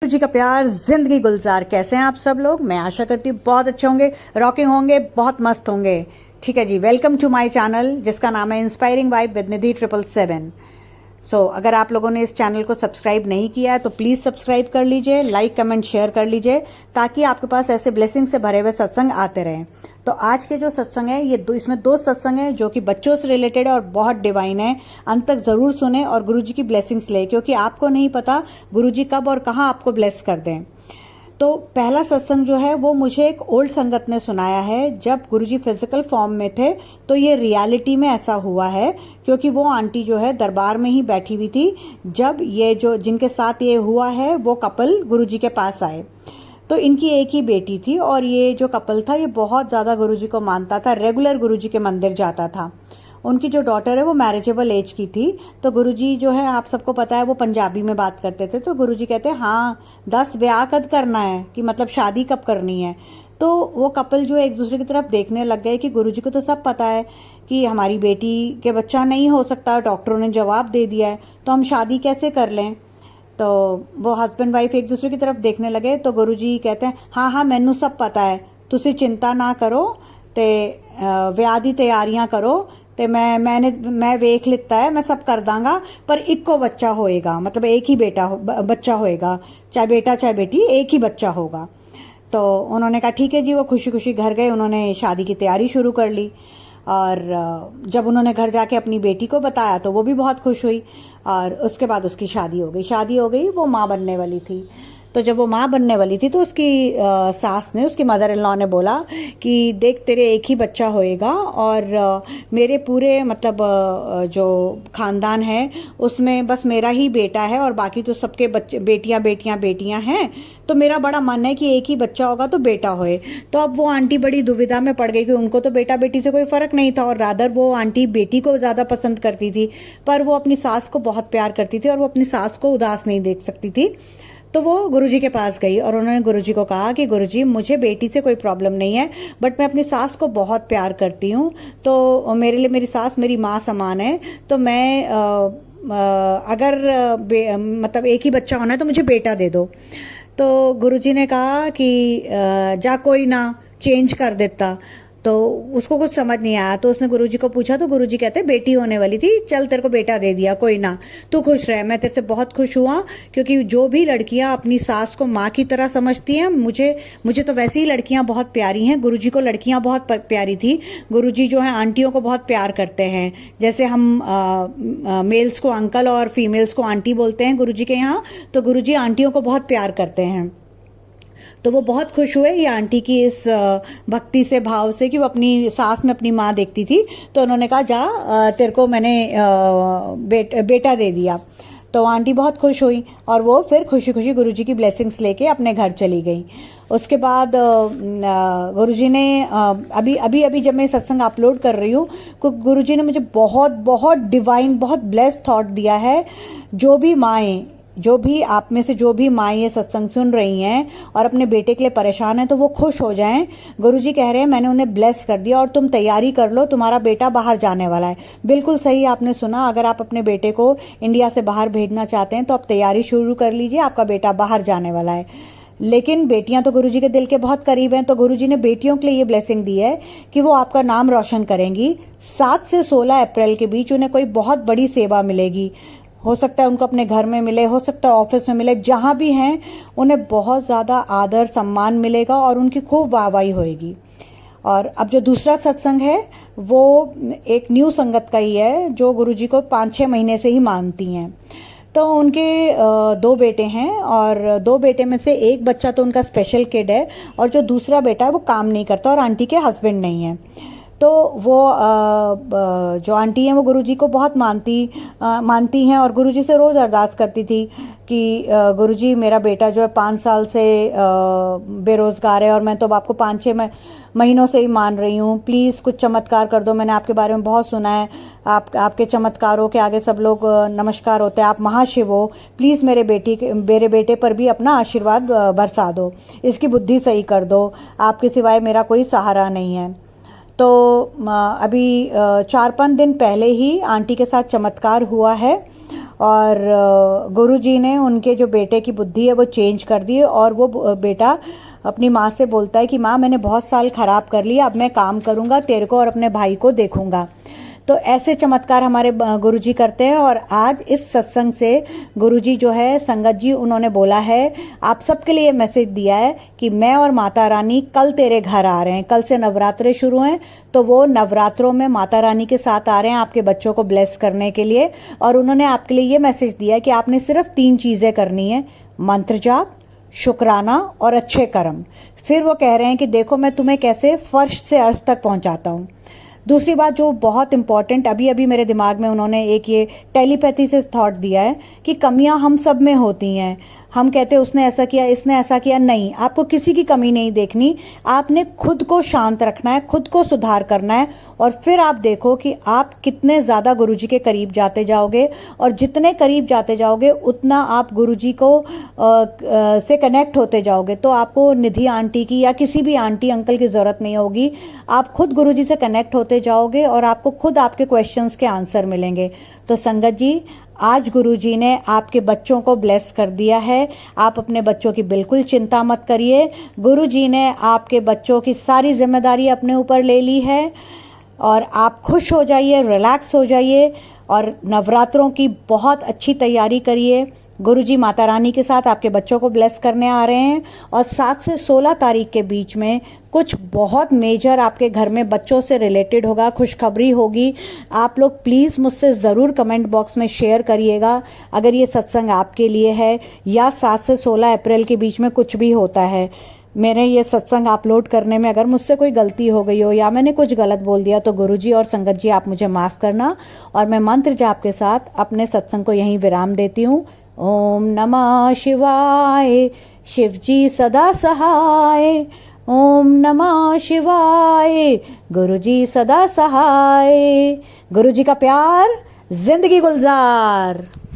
जी का प्यार, जिंदगी गुलजार। कैसे हैं आप सब लोग? मैं आशा करती हूँ बहुत अच्छे होंगे, रॉकिंग होंगे, बहुत मस्त होंगे। ठीक है जी, वेलकम टू माय चैनल जिसका नाम है इंस्पायरिंग वाइब विद निधि 777। अगर आप लोगों ने इस चैनल को सब्सक्राइब नहीं किया है तो प्लीज सब्सक्राइब कर लीजिए, लाइक कमेंट शेयर कर लीजिए, ताकि आपके पास ऐसे ब्लेसिंग से भरे हुए सत्संग आते रहें। तो आज के जो सत्संग है इसमें दो सत्संग है जो कि बच्चों से रिलेटेड है और बहुत डिवाइन है। अंत तक जरूर सुने और गुरुजी की ब्लेसिंग्स ले, क्योंकि आपको नहीं पता गुरुजी कब और कहां आपको ब्लेस कर दें। तो पहला सत्संग जो है वो मुझे एक ओल्ड संगत ने सुनाया है। जब गुरुजी फिजिकल फॉर्म में थे तो ये रियलिटी में ऐसा हुआ है, क्योंकि वो आंटी जो है दरबार में ही बैठी हुई थी जब ये जो जिनके साथ ये हुआ है वो कपल गुरुजी के पास आए। तो इनकी एक ही बेटी थी और ये जो कपल था ये बहुत ज्यादा गुरुजी को मानता था, रेगुलर गुरुजी के मंदिर जाता था। उनकी जो डॉटर है वो मैरिजेबल एज की थी। तो गुरुजी जो है, आप सबको पता है, वो पंजाबी में बात करते थे। तो गुरुजी कहते हैं हाँ 10 ब्याह कब करना है, कि मतलब शादी कब करनी है। तो वो कपल जो है एक दूसरे की तरफ देखने लग गए कि गुरुजी को तो सब पता है कि हमारी बेटी के बच्चा नहीं हो सकता, डॉक्टरों ने जवाब दे दिया है, तो हम शादी कैसे कर लें। तो वो हस्बैंड वाइफ एक दूसरे की तरफ देखने लगे। तो गुरुजी कहते हैं हाँ मैनू सब पता है, तुसी चिंता ना करो, ते विआह दी तैयारियां करो, ते मैं वेख लिता है, मैं सब कर दांगा, पर इक्को बच्चा होएगा, मतलब एक ही बच्चा होएगा, चाहे बेटा चाहे बेटी, एक ही बच्चा होगा। तो उन्होंने कहा ठीक है जी। वो खुशी खुशी घर गए, उन्होंने शादी की तैयारी शुरू कर ली। और जब उन्होंने घर जाके अपनी बेटी को बताया तो वो भी बहुत खुश हुई और उसके बाद उसकी शादी हो गई। वो माँ बनने वाली थी। तो जब वो माँ बनने वाली थी तो उसकी सास ने, उसकी मदर इन लॉ ने बोला कि देख तेरे एक ही बच्चा होएगा और मेरे पूरे मतलब जो खानदान है उसमें बस मेरा ही बेटा है और बाकी तो सबके बच्चे बेटियां हैं। तो मेरा बड़ा मन है कि एक ही बच्चा होगा तो बेटा होए। तो अब वो आंटी बड़ी दुविधा में पड़ गई कि उनको तो बेटा बेटी से कोई फर्क नहीं था और रादर वो आंटी बेटी को ज्यादा पसंद करती थी, पर वो अपनी सास को बहुत प्यार करती थी और वो अपनी सास को उदास नहीं देख सकती थी। तो वो गुरुजी के पास गई और उन्होंने गुरुजी को कहा कि गुरुजी मुझे बेटी से कोई प्रॉब्लम नहीं है, बट मैं अपनी सास को बहुत प्यार करती हूँ, तो मेरे लिए मेरी सास मेरी माँ समान है। तो मैं अगर मतलब एक ही बच्चा होना है तो मुझे बेटा दे दो। तो गुरुजी ने कहा कि जा कोई ना, चेंज कर देता। तो उसको कुछ समझ नहीं आया। तो उसने गुरुजी को पूछा तो गुरुजी कहते बेटी होने वाली थी, चल तेरे को बेटा दे दिया, कोई ना, तू खुश रह। मैं तेरे से बहुत खुश हुआ, क्योंकि जो भी लड़कियां अपनी सास को माँ की तरह समझती हैं, मुझे तो वैसे ही लड़कियां बहुत प्यारी हैं। गुरुजी को लड़कियां बहुत प्यारी थी। गुरुजी जो है आंटियों को बहुत प्यार करते हैं। जैसे हम मेल्स को अंकल और फीमेल्स को आंटी बोलते हैं गुरुजी के यहाँ, तो गुरुजी आंटियों को बहुत प्यार करते हैं। तो वो बहुत खुश हुए ये आंटी की इस भक्ति से, भाव से, कि वो अपनी सास में अपनी माँ देखती थी। तो उन्होंने कहा जा तेरे को मैंने बेटा दे दिया। तो आंटी बहुत खुश हुई और वो फिर खुशी खुशी गुरुजी की ब्लेसिंग्स लेके अपने घर चली गई। उसके बाद गुरुजी ने अभी जब मैं सत्संग अपलोड कर रही हूँ, गुरुजी ने मुझे बहुत बहुत डिवाइन, बहुत ब्लेस्ड थॉट दिया है। जो भी आप में से जो भी माँ ये सत्संग सुन रही हैं और अपने बेटे के लिए परेशान है, तो वो खुश हो जाएं। गुरुजी कह रहे हैं मैंने उन्हें ब्लेस कर दिया और तुम तैयारी कर लो, तुम्हारा बेटा बाहर जाने वाला है। बिल्कुल सही आपने सुना। अगर आप अपने बेटे को इंडिया से बाहर भेजना चाहते हैं तो आप तैयारी शुरू कर लीजिए, आपका बेटा बाहर जाने वाला है। लेकिन बेटियां तो गुरुजी के दिल के बहुत करीब हैं, तो गुरुजी ने बेटियों के लिए ये ब्लेसिंग दी है कि वो आपका नाम रोशन करेंगी। 7 से 16 अप्रैल के बीच उन्हें कोई बहुत बड़ी सेवा मिलेगी। हो सकता है उनको अपने घर में मिले, हो सकता है ऑफिस में मिले, जहां भी हैं उन्हें बहुत ज्यादा आदर सम्मान मिलेगा और उनकी खूब वाहवाही होएगी। और अब जो दूसरा सत्संग है वो एक न्यू संगत का ही है, जो गुरुजी को 5-6 महीने से ही मानती हैं। तो उनके 2 बेटे हैं और 2 बेटे में से एक बच्चा तो उनका स्पेशल किड है और जो दूसरा बेटा है वो काम नहीं करता और आंटी के हस्बैंड नहीं है। तो वो जो आंटी हैं वो गुरुजी को बहुत मानती हैं और गुरुजी से रोज अरदास करती थी कि गुरुजी मेरा बेटा जो है 5 साल से बेरोजगार है और मैं तो आपको 5-6 महीनों से ही मान रही हूँ, प्लीज कुछ चमत्कार कर दो। मैंने आपके बारे में बहुत सुना है, आपके चमत्कारों के आगे सब लोग नमस्कार होते हैं, आप महाशिव हो, प्लीज मेरे बेटे पर भी अपना आशीर्वाद बरसा दो, इसकी बुद्धि सही कर दो, आपके सिवाय मेरा कोई सहारा नहीं है। तो अभी 4-5 दिन पहले ही आंटी के साथ चमत्कार हुआ है और गुरुजी ने उनके जो बेटे की बुद्धि है वो चेंज कर दी और वो बेटा अपनी माँ से बोलता है कि माँ मैंने बहुत साल खराब कर लिया, अब मैं काम करूँगा, तेरे को और अपने भाई को देखूँगा। तो ऐसे चमत्कार हमारे गुरुजी करते हैं। और आज इस सत्संग से गुरुजी जो है संगत जी उन्होंने बोला है, आप सबके लिए मैसेज दिया है कि मैं और माता रानी कल तेरे घर आ रहे हैं। कल से नवरात्रे शुरू हैं, तो वो नवरात्रों में माता रानी के साथ आ रहे हैं आपके बच्चों को ब्लेस करने के लिए। और उन्होंने आपके लिए ये मैसेज दिया है कि आपने सिर्फ 3 चीज़ें करनी है, मंत्र जाप, शुक्राना और अच्छे कर्म। फिर वो कह रहे हैं कि देखो मैं तुम्हें कैसे फर्श से अर्श तक पहुंचाता हूँ। दूसरी बात जो बहुत इंपॉर्टेंट अभी मेरे दिमाग में उन्होंने एक ये टेलीपैथी से थॉट दिया है कि कमियां हम सब में होती हैं। हम कहते हैं उसने ऐसा किया, इसने ऐसा किया, नहीं, आपको किसी की कमी नहीं देखनी। आपने खुद को शांत रखना है, खुद को सुधार करना है और फिर आप देखो कि आप कितने ज़्यादा गुरुजी के करीब जाते जाओगे। और जितने करीब जाते जाओगे उतना आप गुरुजी को से कनेक्ट होते जाओगे। तो आपको निधि आंटी की या किसी भी आंटी अंकल की ज़रूरत नहीं होगी। आप खुद गुरुजी से कनेक्ट होते जाओगे और आपको खुद आपके क्वेश्चंस के आंसर मिलेंगे। तो संगत जी, आज गुरुजी ने आपके बच्चों को ब्लेस कर दिया है। आप अपने बच्चों की बिल्कुल चिंता मत करिए। गुरुजी ने आपके बच्चों की सारी जिम्मेदारी अपने ऊपर ले ली है और आप खुश हो जाइए, रिलैक्स हो जाइए और नवरात्रों की बहुत अच्छी तैयारी करिए। गुरुजी माता रानी के साथ आपके बच्चों को ब्लेस करने आ रहे हैं और 7 से 16 तारीख के बीच में कुछ बहुत मेजर आपके घर में बच्चों से रिलेटेड होगा, खुशखबरी होगी। आप लोग प्लीज़ मुझसे ज़रूर कमेंट बॉक्स में शेयर करिएगा अगर ये सत्संग आपके लिए है या 7 से 16 अप्रैल के बीच में कुछ भी होता है। मैंने ये सत्संग अपलोड करने में अगर मुझसे कोई गलती हो गई हो या मैंने कुछ गलत बोल दिया तो गुरुजी और संगत जी आप मुझे माफ़ करना। और मैं मंत्र जाप के साथ अपने सत्संग को यहीं विराम देती हूँ। ओम नमः शिवाय, शिव जी सदा सहाय। ओम नमः शिवाय, गुरुजी सदा सहाय। गुरुजी का प्यार, जिंदगी गुलजार।